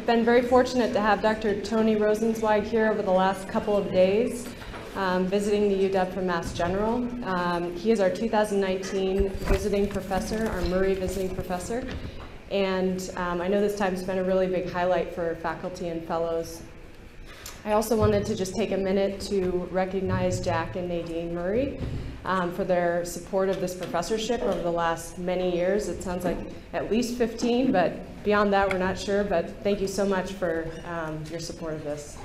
been very fortunate to have Dr. Tony Rosenzweig here over the last couple of days, visiting the UW from Mass General. He is our 2019 visiting professor, our Murray visiting professor. And I know this time's been a really big highlight for faculty and fellows. I also wanted to just take a minute to recognize Jack and Nadine Murray for their support of this professorship over the last many years. It sounds like at least 15, but beyond that, we're not sure. But thank you so much for your support of this.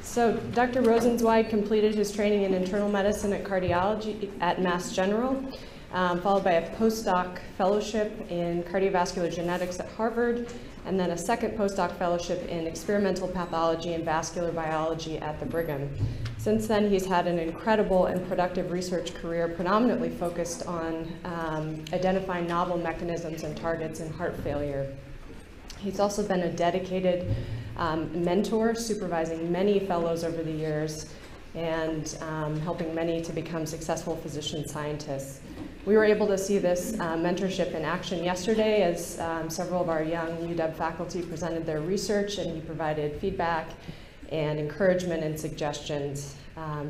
So Dr. Rosenzweig completed his training in internal medicine at cardiology at Mass General, followed by a postdoc fellowship in cardiovascular genetics at Harvard, and then a second postdoc fellowship in experimental pathology and vascular biology at the Brigham. Since then, he's had an incredible and productive research career predominantly focused on identifying novel mechanisms and targets in heart failure. He's also been a dedicated mentor, supervising many fellows over the years and helping many to become successful physician scientists. We were able to see this mentorship in action yesterday as several of our young UW faculty presented their research, and he provided feedback and encouragement and suggestions.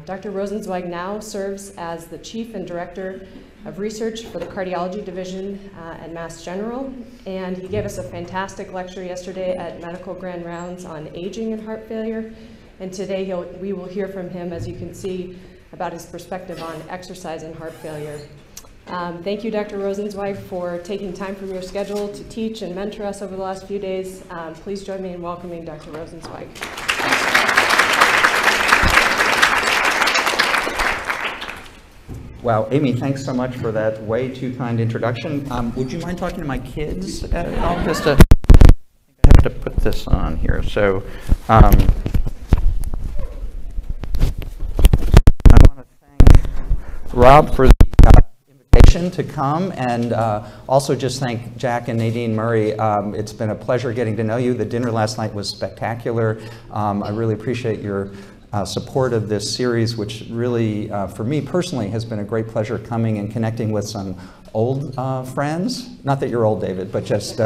Dr. Rosenzweig now serves as the Chief and Director of Research for the Cardiology Division at Mass General, and he gave us a fantastic lecture yesterday at Medical Grand Rounds on aging and heart failure, and today we will hear from him, as you can see, about his perspective on exercise and heart failure. Thank you, Dr. Rosenzweig, for taking time from your schedule to teach and mentor us over the last few days. Please join me in welcoming Dr. Rosenzweig. Wow, Amy, thanks so much for that way too kind introduction. Would you mind talking to my kids at all? I think I have to put this on here. So, I want to thank Rob for the invitation to come, and also just thank Jack and Nadine Murray. It's been a pleasure getting to know you. The dinner last night was spectacular. I really appreciate your support of this series, which really, for me personally, has been a great pleasure coming and connecting with some old friends. Not that you're old, David, but just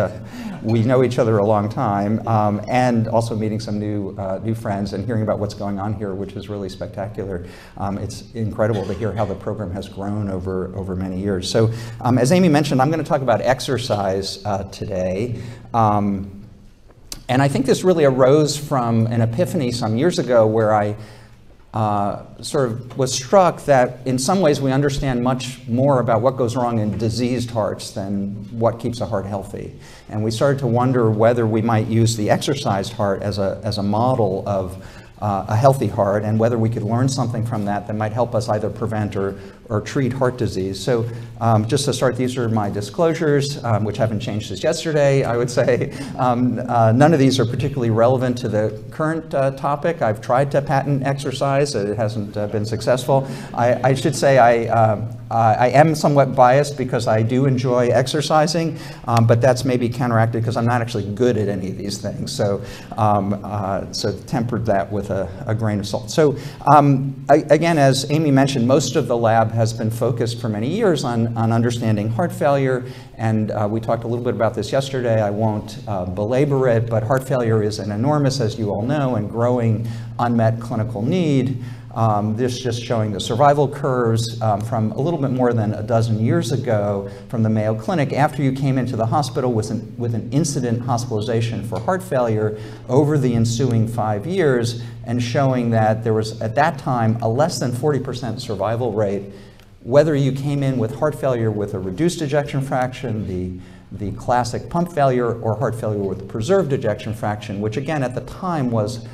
we know each other a long time, and also meeting some new friends and hearing about what's going on here, which is really spectacular. It's incredible to hear how the program has grown over many years. So, as Amy mentioned, I'm going to talk about exercise today. And I think this really arose from an epiphany some years ago where I sort of was struck that in some ways we understand much more about what goes wrong in diseased hearts than what keeps a heart healthy. And we started to wonder whether we might use the exercised heart as a model of a healthy heart, and whether we could learn something from that might help us either prevent or treat heart disease. So just to start, these are my disclosures, which haven't changed since yesterday, I would say. None of these are particularly relevant to the current topic. I've tried to patent exercise. It hasn't been successful. I should say I am somewhat biased because I do enjoy exercising, but that's maybe counteracted because I'm not actually good at any of these things. So, so tempered that with a grain of salt. So again, as Amy mentioned, most of the lab has been focused for many years on understanding heart failure, and we talked a little bit about this yesterday. I won't belabor it, but heart failure is an enormous, as you all know, and growing unmet clinical need. This just showing the survival curves from a little bit more than a dozen years ago from the Mayo Clinic after you came into the hospital with an incident hospitalization for heart failure over the ensuing 5 years, and showing that there was at that time a less than 40% survival rate, whether you came in with heart failure with a reduced ejection fraction, the classic pump failure, or heart failure with preserved ejection fraction, which again at the time was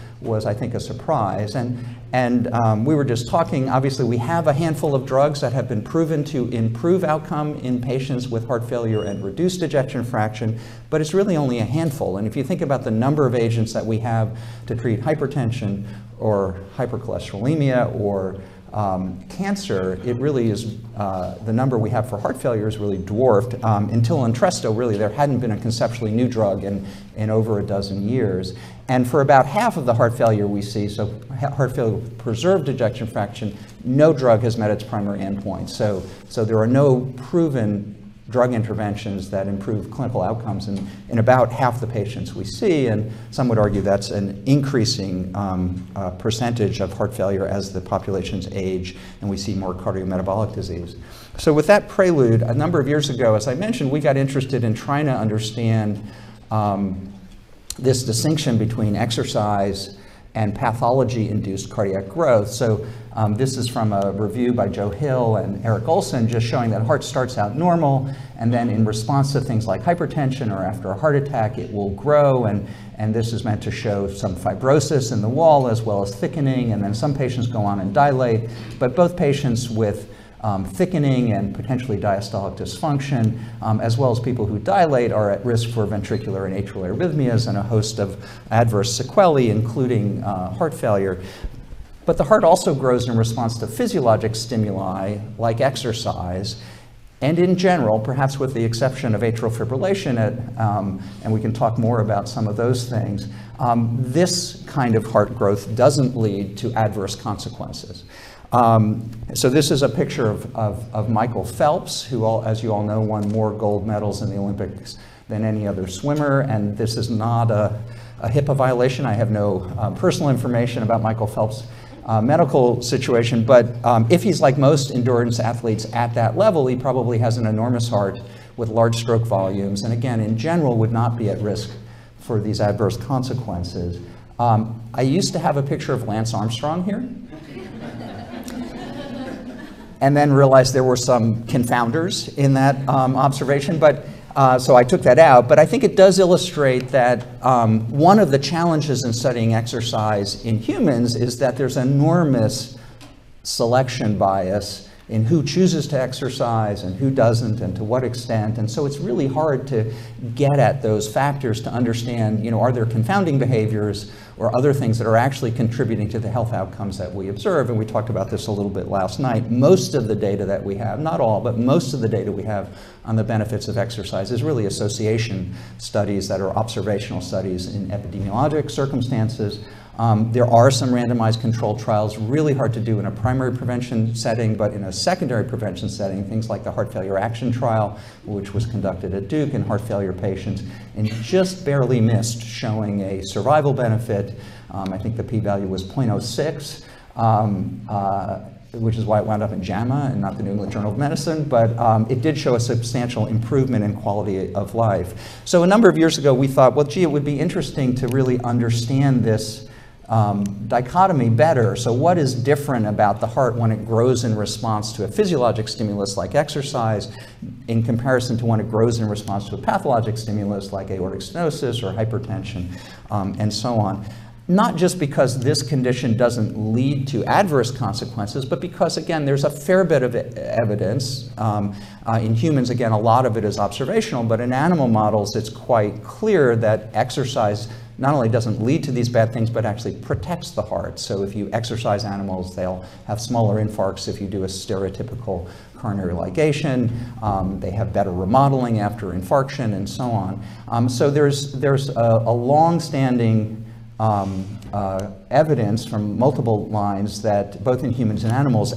I think a surprise. And we were just talking, obviously we have a handful of drugs that have been proven to improve outcome in patients with heart failure and reduced ejection fraction, but it's really only a handful. And if you think about the number of agents that we have to treat hypertension or hypercholesterolemia or cancer, it really is, the number we have for heart failure is really dwarfed. Until Entresto, really, there hadn't been a conceptually new drug in over a dozen years. And for about half of the heart failure we see, so heart failure with preserved ejection fraction, no drug has met its primary endpoint. So there are no proven drug interventions that improve clinical outcomes in about half the patients we see, and some would argue that's an increasing percentage of heart failure as the populations age and we see more cardiometabolic disease. So with that prelude, a number of years ago, as I mentioned, we got interested in trying to understand this distinction between exercise and pathology-induced cardiac growth. So this is from a review by Joe Hill and Eric Olson, just showing that heart starts out normal, and then in response to things like hypertension or after a heart attack, it will grow, and this is meant to show some fibrosis in the wall as well as thickening, and then some patients go on and dilate, but both patients with thickening and potentially diastolic dysfunction, as well as people who dilate, are at risk for ventricular and atrial arrhythmias and a host of adverse sequelae, including heart failure. But the heart also grows in response to physiologic stimuli like exercise, and in general, perhaps with the exception of atrial fibrillation, and we can talk more about some of those things, this kind of heart growth doesn't lead to adverse consequences. So this is a picture of Michael Phelps, who, as you all know, won more gold medals in the Olympics than any other swimmer, and this is not a HIPAA violation. I have no personal information about Michael Phelps' medical situation, but if he's like most endurance athletes at that level, he probably has an enormous heart with large stroke volumes, and again, in general, would not be at risk for these adverse consequences. I used to have a picture of Lance Armstrong here, and then realized there were some confounders in that observation, but so I took that out. But I think it does illustrate that one of the challenges in studying exercise in humans is that there's enormous selection bias in who chooses to exercise and who doesn't and to what extent. And so it's really hard to get at those factors to understand, you know, are there confounding behaviors or other things that are actually contributing to the health outcomes that we observe? And we talked about this a little bit last night. Most of the data that we have, not all, but most of the data we have on the benefits of exercise is really association studies that are observational studies in epidemiologic circumstances. There are some randomized controlled trials, really hard to do in a primary prevention setting, but in a secondary prevention setting, things like the heart failure action trial, which was conducted at Duke in heart failure patients, and just barely missed showing a survival benefit. I think the p-value was 0.06, which is why it wound up in JAMA and not the New England Journal of Medicine, but it did show a substantial improvement in quality of life. So a number of years ago, we thought, well, gee, it would be interesting to really understand this dichotomy better. So what is different about the heart when it grows in response to a physiologic stimulus like exercise in comparison to when it grows in response to a pathologic stimulus like aortic stenosis or hypertension and so on? Not just because this condition doesn't lead to adverse consequences, but because, again, there's a fair bit of evidence. In humans, again, a lot of it is observational, but in animal models, it's quite clear that exercise not only doesn't lead to these bad things, but actually protects the heart. So if you exercise animals, they'll have smaller infarcts if you do a stereotypical coronary ligation. They have better remodeling after infarction and so on. So there's a long-standing evidence from multiple lines that both in humans and animals,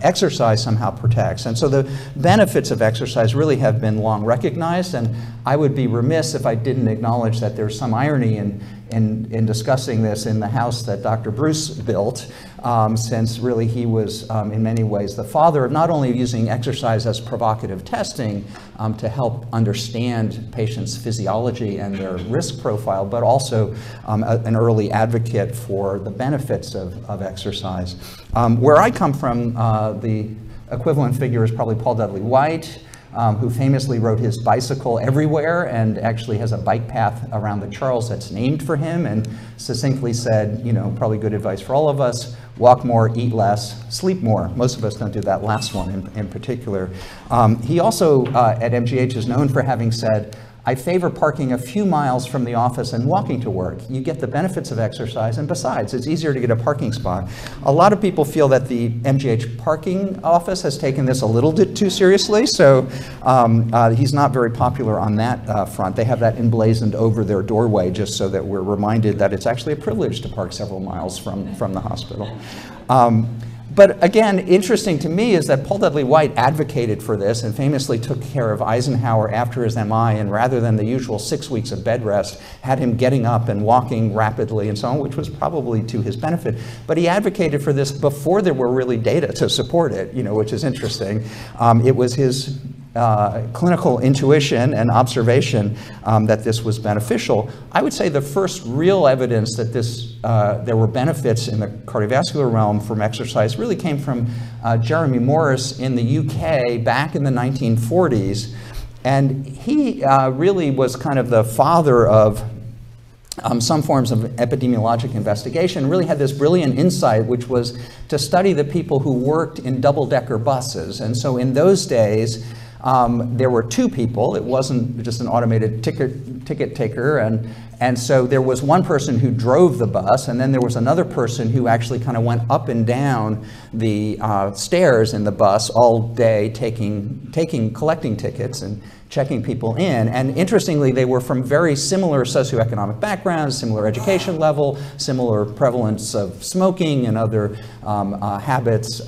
exercise somehow protects. And so the benefits of exercise really have been long recognized, and I would be remiss if I didn't acknowledge that there's some irony in discussing this in the house that Dr. Bruce built, since really he was in many ways the father of not only using exercise as provocative testing to help understand patients' physiology and their risk profile, but also an early advocate for the benefits of exercise. Where I come from, the equivalent figure is probably Paul Dudley White, who famously rode his bicycle everywhere and actually has a bike path around the Charles that's named for him, and succinctly said, you know, probably good advice for all of us: walk more, eat less, sleep more. Most of us don't do that last one in particular. He also, at MGH, is known for having said, I favor parking a few miles from the office and walking to work. You get the benefits of exercise, and besides, it's easier to get a parking spot. A lot of people feel that the MGH parking office has taken this a little bit too seriously, so he's not very popular on that front. They have that emblazoned over their doorway just so that we're reminded that it's actually a privilege to park several miles from the hospital. But again, interesting to me is that Paul Dudley White advocated for this and famously took care of Eisenhower after his MI, and rather than the usual 6 weeks of bed rest, had him getting up and walking rapidly and so on, which was probably to his benefit. But he advocated for this before there were really data to support it, which is interesting. It was his clinical intuition and observation that this was beneficial. I would say the first real evidence that there were benefits in the cardiovascular realm from exercise really came from Jeremy Morris in the UK back in the 1940s. And he really was kind of the father of some forms of epidemiologic investigation, really had this brilliant insight, which was to study the people who worked in double-decker buses. And so in those days, there were two people. It wasn't just an automated ticket taker, and so there was one person who drove the bus, and then there was another person who actually kind of went up and down the stairs in the bus all day, collecting tickets and checking people in. And interestingly, they were from very similar socioeconomic backgrounds, similar education level, similar prevalence of smoking and other habits,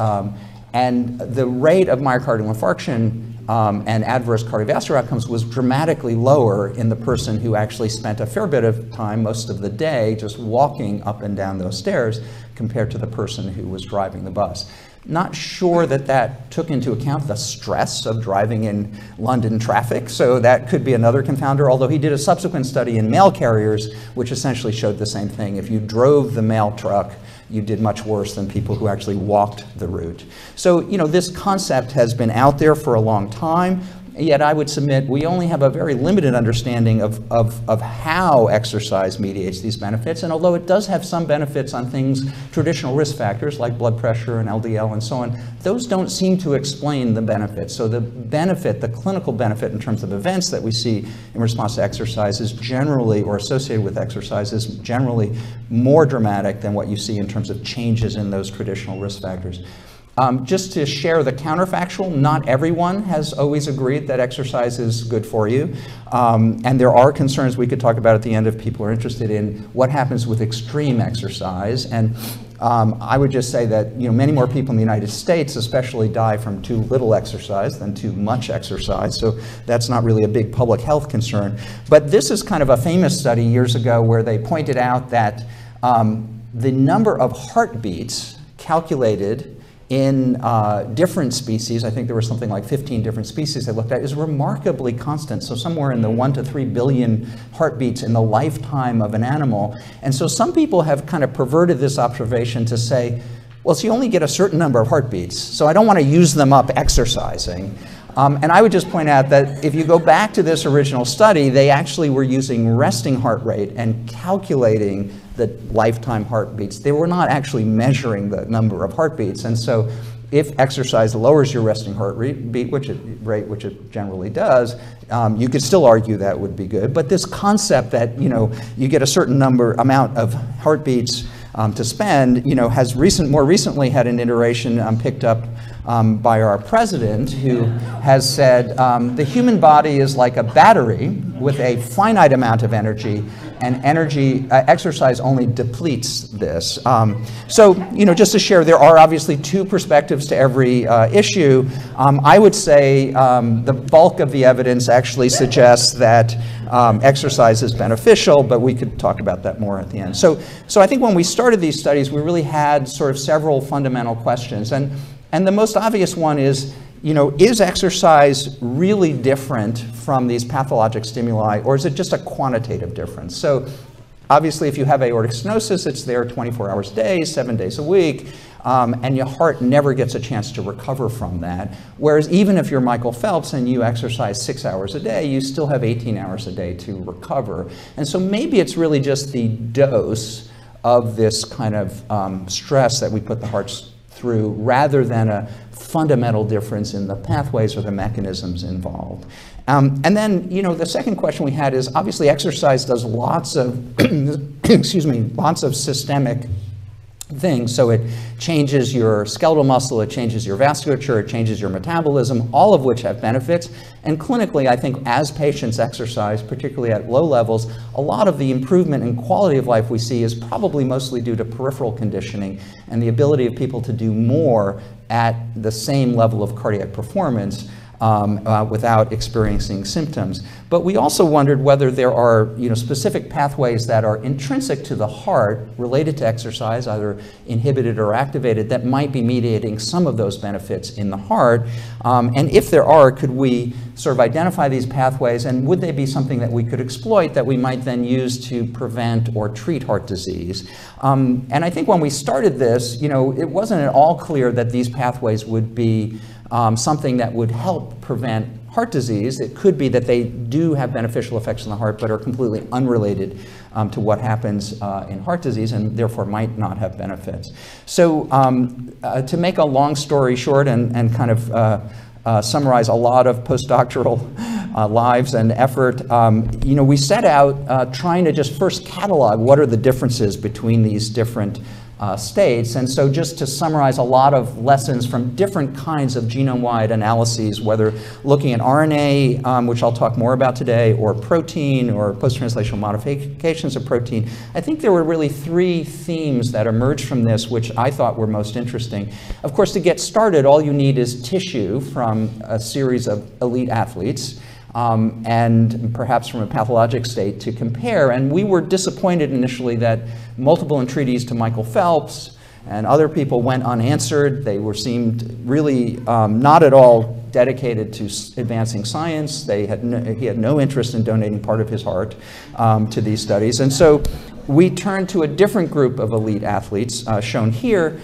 and the rate of myocardial infarction and adverse cardiovascular outcomes was dramatically lower in the person who actually spent a fair bit of time, most of the day, just walking up and down those stairs compared to the person who was driving the bus. Not sure that that took into account the stress of driving in London traffic, so that could be another confounder, although he did a subsequent study in mail carriers, which essentially showed the same thing. If you drove the mail truck, you did much worse than people who actually walked the route. So, this concept has been out there for a long time, yet I would submit we only have a very limited understanding of how exercise mediates these benefits. And although it does have some benefits on things, traditional risk factors like blood pressure and LDL and so on, those don't seem to explain the benefits. So the benefit, the clinical benefit in terms of events that we see in response to exercise is generally, or associated with exercise, is generally more dramatic than what you see in terms of changes in those traditional risk factors. Just to share the counterfactual, not everyone has always agreed that exercise is good for you. And there are concerns we could talk about at the end if people are interested in what happens with extreme exercise. And I would just say that many more people in the United States especially die from too little exercise than too much exercise. So that's not really a big public health concern. But this is kind of a famous study years ago where they pointed out that the number of heartbeats calculated in different species, I think there were something like 15 different species they looked at, is remarkably constant. So somewhere in the 1 to 3 billion heartbeats in the lifetime of an animal. And so some people have kind of perverted this observation to say, well, so you only get a certain number of heartbeats, so I don't want to use them up exercising. And I would just point out that if you go back to this original study, they actually were using resting heart rate and calculating the lifetime heartbeats. They were not actually measuring the number of heartbeats. And so if exercise lowers your resting heart rate, which it generally does, you could still argue that would be good. But this concept that you get a certain amount of heartbeats to spend, has more recently had an iteration picked up by our president, who has said the human body is like a battery with a finite amount of energy, and exercise only depletes this. So, just to share, there are obviously two perspectives to every issue. I would say the bulk of the evidence actually suggests that exercise is beneficial, but we could talk about that more at the end. So I think when we started these studies, we really had sort of several fundamental questions. And the most obvious one is, is exercise really different from these pathologic stimuli, or is it just a quantitative difference? So obviously, if you have aortic stenosis, it's there 24 hours a day, 7 days a week, and your heart never gets a chance to recover from that. Whereas even if you're Michael Phelps and you exercise 6 hours a day, you still have 18 hours a day to recover. And so maybe it's really just the dose of this kind of stress that we put the heart through rather than a fundamental difference in the pathways or the mechanisms involved. And then, the second question we had is, obviously exercise does lots of, excuse me, lots of systemic things. So it changes your skeletal muscle, it changes your vasculature, it changes your metabolism, all of which have benefits. And clinically, I think as patients exercise, particularly at low levels, a lot of the improvement in quality of life we see is probably mostly due to peripheral conditioning and the ability of people to do more at the same level of cardiac performance without experiencing symptoms. But we also wondered whether there are specific pathways that are intrinsic to the heart related to exercise, either inhibited or activated, that might be mediating some of those benefits in the heart. And if there are, could we sort of identify these pathways, and would they be something that we could exploit that we might then use to prevent or treat heart disease? And I think when we started this, it wasn't at all clear that these pathways would be something that would help prevent heart disease. It could be that they do have beneficial effects on the heart but are completely unrelated to what happens in heart disease and therefore might not have benefits. So to make a long story short and kind of summarize a lot of postdoctoral lives and effort, we set out trying to just first catalog what are the differences between these different states. And so just to summarize a lot of lessons from different kinds of genome-wide analyses, whether looking at RNA, which I'll talk more about today, or protein, or post-translational modifications of protein, I think there were really three themes that emerged from this, which I thought were most interesting. Of course, to get started, all you need is tissue from a series of elite athletes. And perhaps from a pathologic state to compare. And we were disappointed initially that multiple entreaties to Michael Phelps and other people went unanswered. They seemed really not at all dedicated to advancing science. He had no interest in donating part of his heart to these studies. And so we turned to a different group of elite athletes, shown here.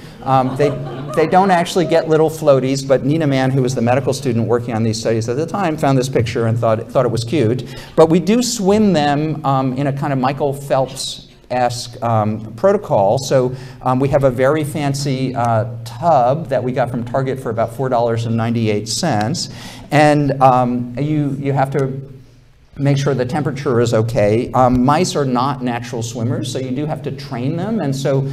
They don't actually get little floaties, but Nina Mann, who was the medical student working on these studies at the time, found this picture and thought it was cute. But we do swim them in a kind of Michael Phelps-esque protocol. So we have a very fancy tub that we got from Target for about $4.98. And you have to make sure the temperature is okay. Mice are not natural swimmers, so you do have to train them. And so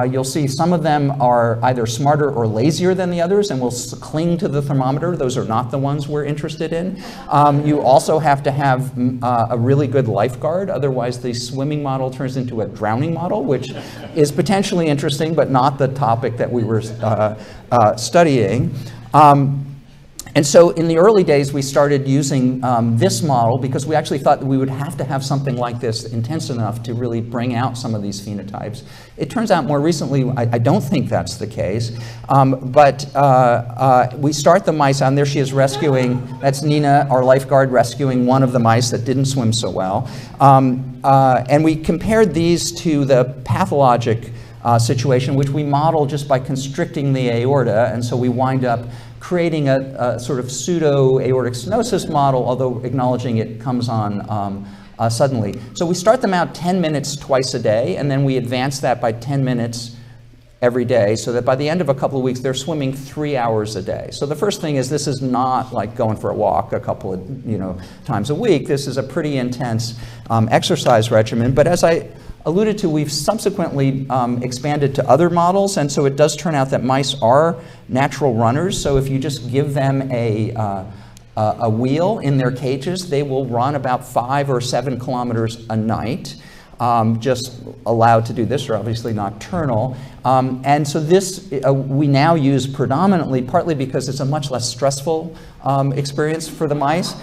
you'll see some of them are either smarter or lazier than the others and will cling to the thermometer. Those are not the ones we're interested in. You also have to have a really good lifeguard. Otherwise, the swimming model turns into a drowning model, which is potentially interesting, but not the topic that we were studying. And so in the early days, we started using this model because we actually thought that we would have to have something like this intense enough to really bring out some of these phenotypes. It turns out more recently, I don't think that's the case. But we start the mice out, and there she is rescuing, that's Nina, our lifeguard, rescuing one of the mice that didn't swim so well. And we compared these to the pathologic situation, which we model just by constricting the aorta. And so we wind up creating a sort of pseudo-aortic stenosis model, although acknowledging it comes on suddenly. So we start them out 10 minutes twice a day, and then we advance that by 10 minutes every day, so that by the end of a couple of weeks, they're swimming 3 hours a day. So the first thing is this is not like going for a walk a couple of times a week. This is a pretty intense exercise regimen. But as I alluded to, we've subsequently expanded to other models, and so it does turn out that mice are natural runners. So if you just give them a wheel in their cages, they will run about 5 or 7 kilometers a night. Just allowed to do this, or obviously nocturnal. And so this we now use predominantly, partly because it's a much less stressful experience for the mice.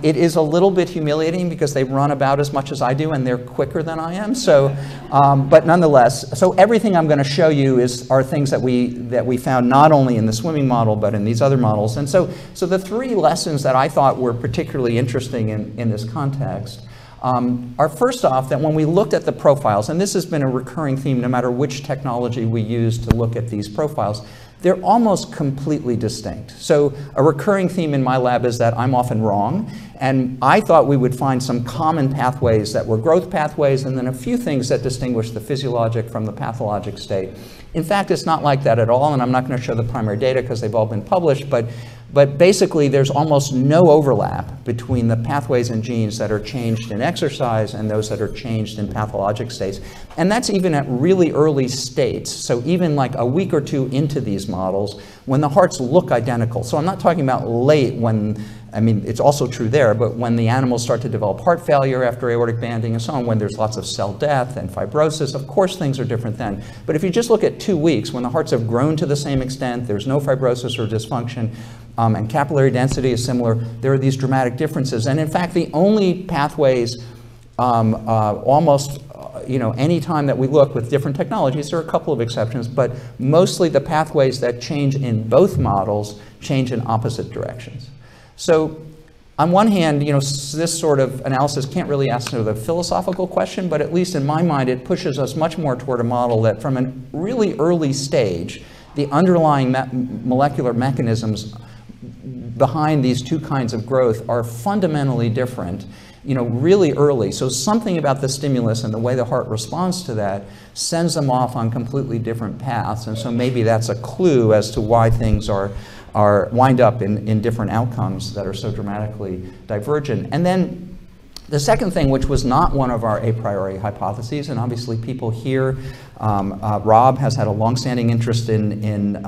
It is a little bit humiliating because they run about as much as I do and they're quicker than I am. So, but nonetheless, so everything I'm going to show you are things that we found not only in the swimming model but in these other models. And so the 3 lessons that I thought were particularly interesting in this context are first off that when we looked at the profiles, and this has been a recurring theme no matter which technology we use to look at these profiles, they're almost completely distinct. So a recurring theme in my lab is that I'm often wrong, and I thought we would find some common pathways that were growth pathways, and then a few things that distinguish the physiologic from the pathologic state. In fact, it's not like that at all, and I'm not going to show the primary data because they've all been published, but basically there's almost no overlap between the pathways and genes that are changed in exercise and those that are changed in pathologic states. And that's even at really early states, so even like a week or two into these models, when the hearts look identical. So I'm not talking about late when, I mean, it's also true there, but when the animals start to develop heart failure after aortic banding and so on, when there's lots of cell death and fibrosis, of course things are different then. But if you just look at 2 weeks, when the hearts have grown to the same extent, there's no fibrosis or dysfunction, and capillary density is similar, there are these dramatic differences. And in fact, the only pathways almost, any time that we look with different technologies, there are a couple of exceptions, but mostly the pathways that change in both models change in opposite directions. So on one hand, this sort of analysis can't really answer the philosophical question, but at least in my mind, it pushes us much more toward a model that from a really early stage, the underlying molecular mechanisms behind these two kinds of growth are fundamentally different, really early. So something about the stimulus and the way the heart responds to that sends them off on completely different paths. And so maybe that's a clue as to why things wind up in different outcomes that are so dramatically divergent. And then the second thing, which was not one of our a priori hypotheses, and obviously people here, Rob has had a longstanding interest in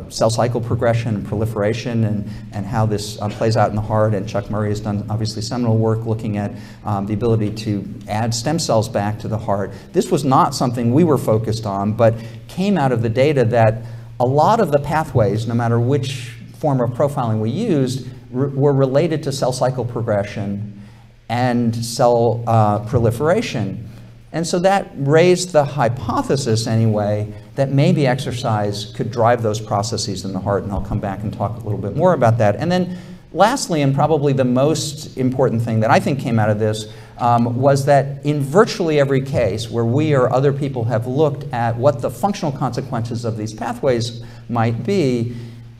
cell cycle progression and proliferation and how this plays out in the heart, and Chuck Murray has done obviously seminal work looking at the ability to add stem cells back to the heart. This was not something we were focused on, but came out of the data that a lot of the pathways, no matter which form of profiling we used, were related to cell cycle progression and cell proliferation. And so that raised the hypothesis anyway that maybe exercise could drive those processes in the heart, and I'll come back and talk a little bit more about that. And then lastly, and probably the most important thing that I think came out of this was that in virtually every case where we or other people have looked at what the functional consequences of these pathways might be,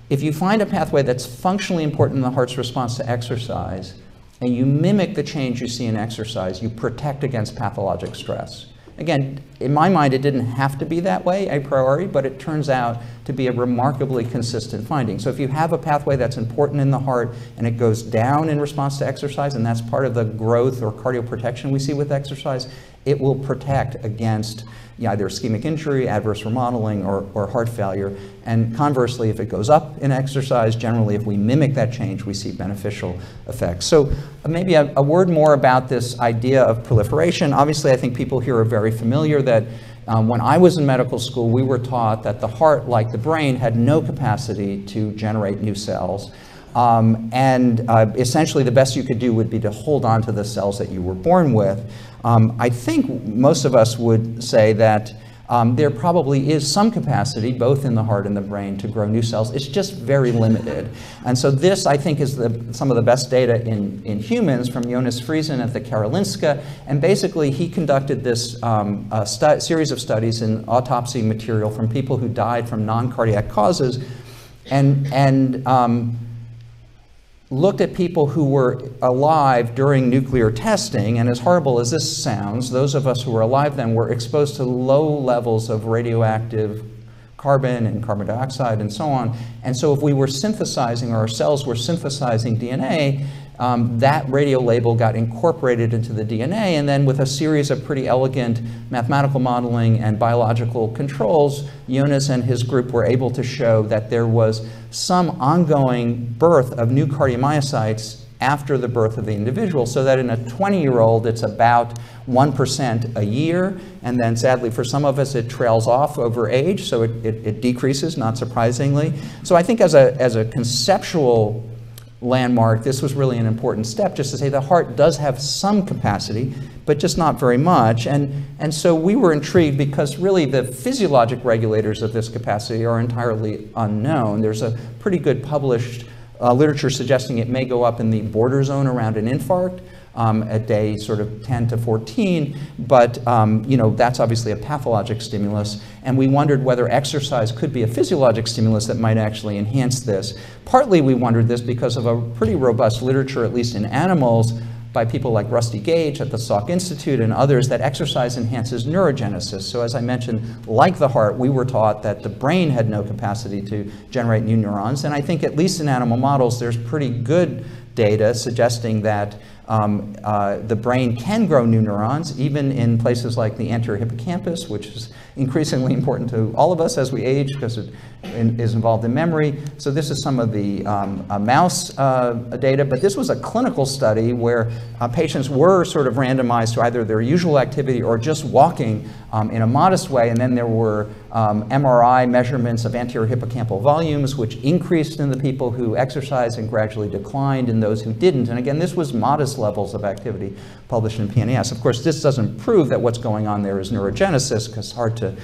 if you find a pathway that's functionally important in the heart's response to exercise, and you mimic the change you see in exercise, you protect against pathologic stress. Again, in my mind, it didn't have to be that way a priori, but it turns out to be a remarkably consistent finding. So if you have a pathway that's important in the heart and it goes down in response to exercise, and that's part of the growth or cardioprotection we see with exercise, it will protect against either ischemic injury, adverse remodeling, or heart failure. And conversely, if it goes up in exercise, generally if we mimic that change, we see beneficial effects. So maybe a word more about this idea of proliferation. Obviously, I think people here are very familiar that when I was in medical school, we were taught that the heart, like the brain, had no capacity to generate new cells. Essentially the best you could do would be to hold on to the cells that you were born with. I think most of us would say that there probably is some capacity, both in the heart and the brain, to grow new cells. It's just very limited. And so this, I think, is some of the best data in humans from Jonas Friesen at the Karolinska. And basically, he conducted this series of studies in autopsy material from people who died from non-cardiac causes, and looked at people who were alive during nuclear testing, and as horrible as this sounds, those of us who were alive then were exposed to low levels of radioactive carbon and carbon dioxide and so on. And so if we were synthesizing, or our cells were synthesizing DNA, that radio label got incorporated into the DNA, and then with a series of pretty elegant mathematical modeling and biological controls, Jonas and his group were able to show that there was some ongoing birth of new cardiomyocytes after the birth of the individual, so that in a 20-year-old, it's about 1% a year, and then sadly for some of us, it trails off over age, so it decreases, not surprisingly. So I think as a conceptual landmark, this was really an important step, just to say the heart does have some capacity, but just not very much. And so we were intrigued because really the physiologic regulators of this capacity are entirely unknown. There's a pretty good published literature suggesting it may go up in the border zone around an infarct at day sort of 10 to 14, but you know, that's obviously a pathologic stimulus, and we wondered whether exercise could be a physiologic stimulus that might actually enhance this. Partly we wondered this because of a pretty robust literature, at least in animals, by people like Rusty Gage at the Salk Institute and others, that exercise enhances neurogenesis. So as I mentioned, like the heart, we were taught that the brain had no capacity to generate new neurons, and I think at least in animal models there's pretty good data suggesting that the brain can grow new neurons, even in places like the anterior hippocampus, which is increasingly important to all of us as we age because it is involved in memory. So this is some of the mouse data, but this was a clinical study where patients were sort of randomized to either their usual activity or just walking in a modest way, and then there were MRI measurements of anterior hippocampal volumes, which increased in the people who exercised and gradually declined in those who didn't. And again, this was modest levels of activity published in PNAS. Of course, this doesn't prove that what's going on there is neurogenesis, because it's hard to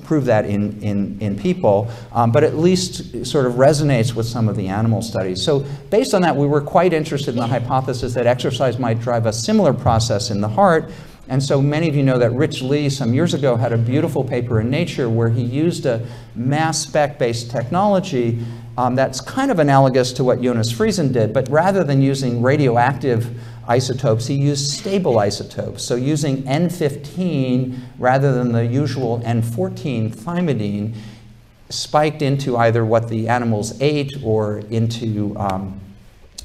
prove that in people, but at least sort of resonates with some of the animal studies. So based on that, we were quite interested in the hypothesis that exercise might drive a similar process in the heart. And so many of you know that Rich Lee some years ago had a beautiful paper in Nature where he used a mass spec-based technology that's kind of analogous to what Jonas Friesen did, but rather than using radioactive isotopes, he used stable isotopes. So using N15 rather than the usual N14 thymidine spiked into either what the animals ate or into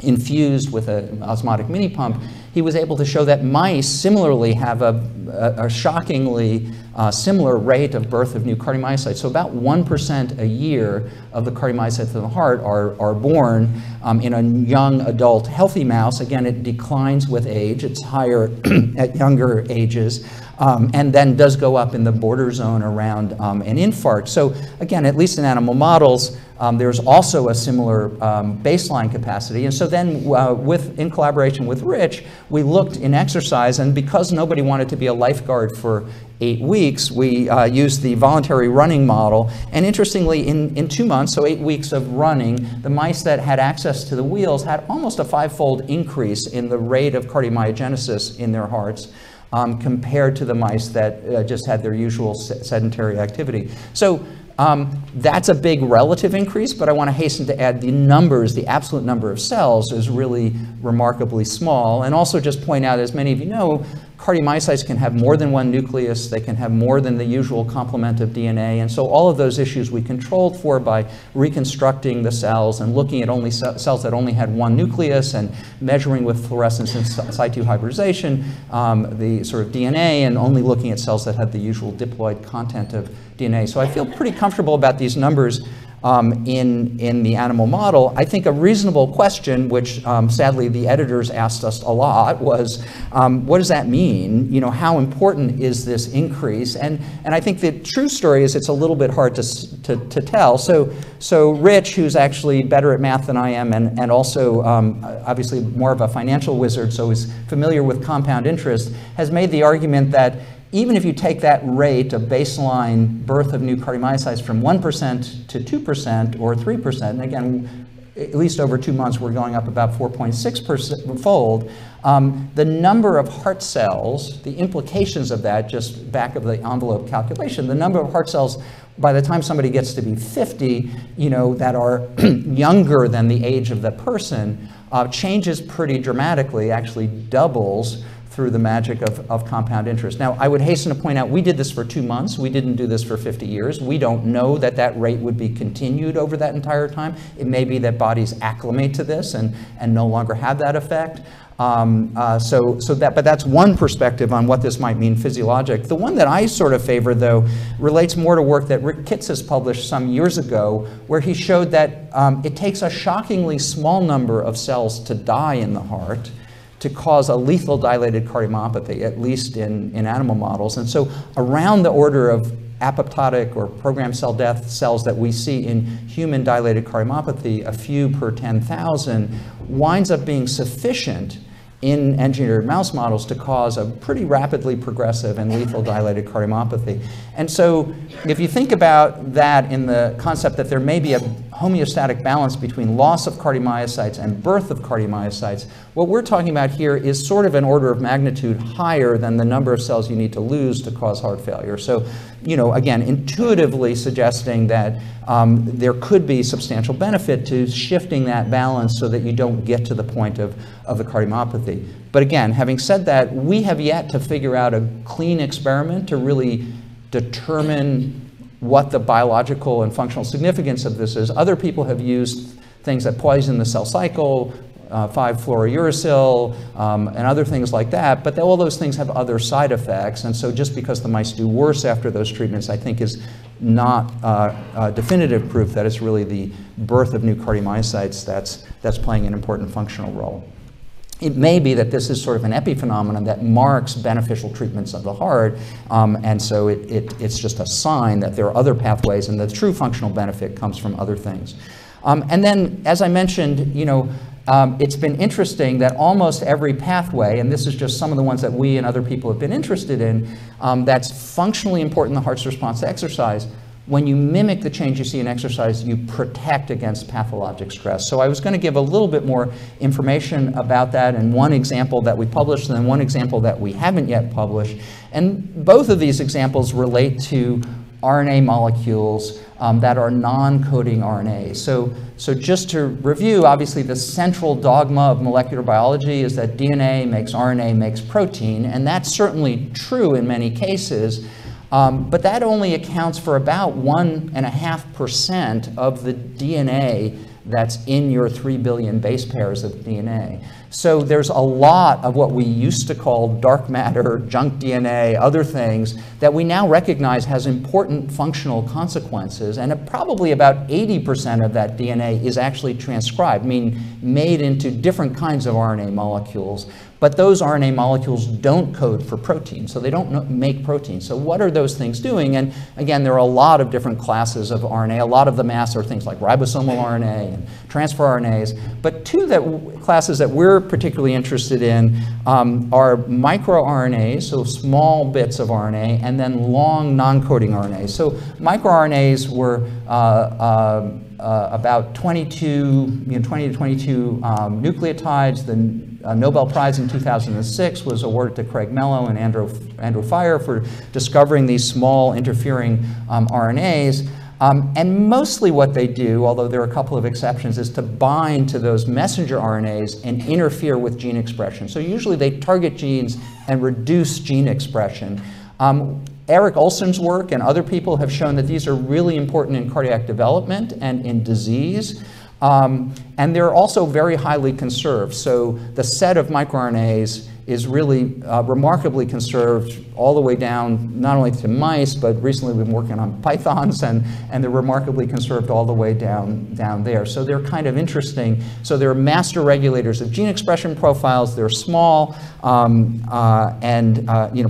infused with an osmotic mini pump, he was able to show that mice similarly have a shockingly similar rate of birth of new cardiomyocytes. So about 1% a year of the cardiomyocytes in the heart are born in a young adult healthy mouse. Again, it declines with age. It's higher at younger ages. And then does go up in the border zone around an infarct. So again, at least in animal models, there's also a similar baseline capacity. And so then in collaboration with Rich, we looked in exercise, and because nobody wanted to be a lifeguard for 8 weeks, we used the voluntary running model. And interestingly, in 2 months, so 8 weeks of running, the mice that had access to the wheels had almost a 5-fold increase in the rate of cardiomyogenesis in their hearts. Compared to the mice that just had their usual sedentary activity. So that's a big relative increase, but I want to hasten to add the numbers, the absolute number of cells is really remarkably small. And also just point out, as many of you know, cardiomyocytes can have more than one nucleus, they can have more than the usual complement of DNA, and so all of those issues we controlled for by reconstructing the cells and looking at only cells that only had one nucleus and measuring with fluorescence in situ hybridization the sort of DNA, and only looking at cells that had the usual diploid content of DNA. So I feel pretty comfortable about these numbers in the animal model. I think a reasonable question, which sadly the editors asked us a lot, was what does that mean? You know, how important is this increase? And I think the true story is it's a little bit hard to tell. So Rich, who's actually better at math than I am, and also obviously more of a financial wizard, so is familiar with compound interest, has made the argument that even if you take that rate of baseline birth of new cardiomyocytes from 1% to 2% or 3%, and again, at least over 2 months, we're going up about 4.6-fold, the number of heart cells, the implications of that, just back of the envelope calculation, the number of heart cells by the time somebody gets to be 50, you know, that are younger than the age of the person, changes pretty dramatically, actually doubles through the magic of compound interest. Now, I would hasten to point out, we did this for 2 months. We didn't do this for 50 years. We don't know that that rate would be continued over that entire time. It may be that bodies acclimate to this and no longer have that effect. But that's one perspective on what this might mean physiologic. The one that I sort of favor, though, relates more to work that Ricketts has published some years ago, where he showed that it takes a shockingly small number of cells to die in the heart to cause a lethal dilated cardiomyopathy, at least in animal models. And so around the order of apoptotic or programmed cell death cells that we see in human dilated cardiomyopathy, a few per 10,000, winds up being sufficient in engineered mouse models to cause a pretty rapidly progressive and lethal dilated cardiomyopathy. And so if you think about that in the concept that there may be a homeostatic balance between loss of cardiomyocytes and birth of cardiomyocytes, what we're talking about here is sort of an order of magnitude higher than the number of cells you need to lose to cause heart failure. So, you know, again, intuitively suggesting that there could be substantial benefit to shifting that balance so that you don't get to the point of the cardiomyopathy. But again, having said that, we have yet to figure out a clean experiment to really determine what the biological and functional significance of this is. Other people have used things that poison the cell cycle, 5-fluorouracil, and other things like that, but all those things have other side effects, and so just because the mice do worse after those treatments, I think is not definitive proof that it's really the birth of new cardiomyocytes that's playing an important functional role. It may be that this is sort of an epiphenomenon that marks beneficial treatments of the heart, and so it's just a sign that there are other pathways and the true functional benefit comes from other things. And then, as I mentioned, you know, it's been interesting that almost every pathway, and this is just some of the ones that we and other people have been interested in, that's functionally important in the heart's response to exercise. When you mimic the change you see in exercise, you protect against pathologic stress. So I was going to give a little bit more information about that, and one example that we published and then one example that we haven't yet published. And both of these examples relate to RNA molecules that are non-coding RNAs. So just to review, obviously the central dogma of molecular biology is that DNA makes RNA makes protein, and that's certainly true in many cases. But that only accounts for about 1.5% of the DNA that's in your 3 billion base pairs of DNA. So there's a lot of what we used to call dark matter, junk DNA, other things that we now recognize has important functional consequences, and probably about 80% of that DNA is actually transcribed, meaning made into different kinds of RNA molecules. But those RNA molecules don't code for protein, so they don't make protein. So what are those things doing? And again, there are a lot of different classes of RNA. A lot of the mass are things like ribosomal RNA and transfer RNAs. But two classes that we're particularly interested in are microRNAs, so small bits of RNA, and then long non-coding RNAs. So microRNAs were about 20 to 22 nucleotides. The Nobel Prize in 2006 was awarded to Craig Mello and Andrew Fire for discovering these small interfering RNAs. And mostly what they do, although there are a couple of exceptions, is to bind to those messenger RNAs and interfere with gene expression. So usually they target genes and reduce gene expression. Eric Olson's work and other people have shown that these are really important in cardiac development and in disease. And they're also very highly conserved. So the set of microRNAs is really remarkably conserved all the way down, not only to mice, but recently we've been working on pythons, and they're remarkably conserved all the way down there. So they're kind of interesting. So they're master regulators of gene expression profiles. They're small and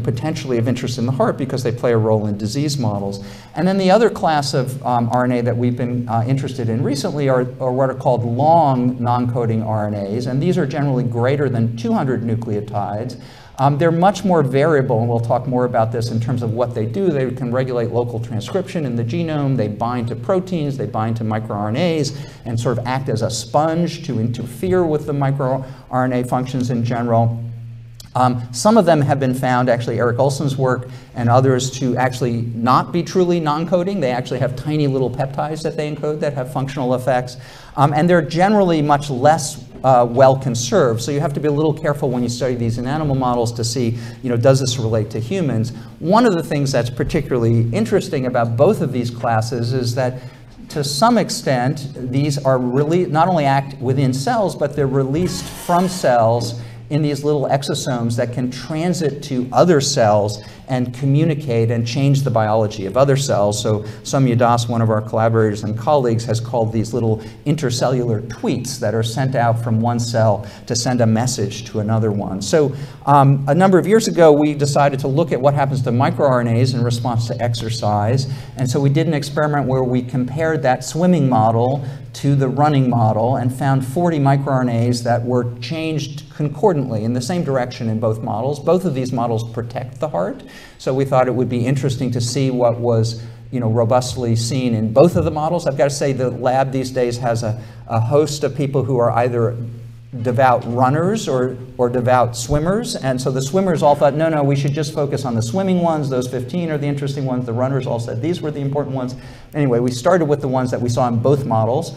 potentially of interest in the heart because they play a role in disease models. And then the other class of RNA that we've been interested in recently are what are called long non-coding RNAs, and these are generally greater than 200 nucleotides. They're much more variable, and we'll talk more about this in terms of what they do. They can regulate local transcription in the genome. They bind to proteins. They bind to microRNAs and sort of act as a sponge to interfere with the microRNA functions in general. Some of them have been found, actually Eric Olson's work and others, to actually not be truly non-coding. They actually have tiny little peptides that they encode that have functional effects. And they're generally much less well conserved. So you have to be a little careful when you study these in animal models to see, does this relate to humans? One of the things that's particularly interesting about both of these classes is that to some extent, these are really not only act within cells, but they're released from cells in these little exosomes that can transit to other cells and communicate and change the biology of other cells. So Soumya Das, one of our collaborators and colleagues, has called these little intercellular tweets that are sent out from one cell to send a message to another one. So a number of years ago, we decided to look at what happens to microRNAs in response to exercise. And so we did an experiment where we compared that swimming model to the running model and found 40 microRNAs that were changed concordantly in the same direction in both models. Both of these models protect the heart, so we thought it would be interesting to see what was robustly seen in both of the models. I've got to say the lab these days has a host of people who are either devout runners or devout swimmers, and so the swimmers all thought, no, we should just focus on the swimming ones. Those 15 are the interesting ones. The runners all said these were the important ones. Anyway, we started with the ones that we saw in both models.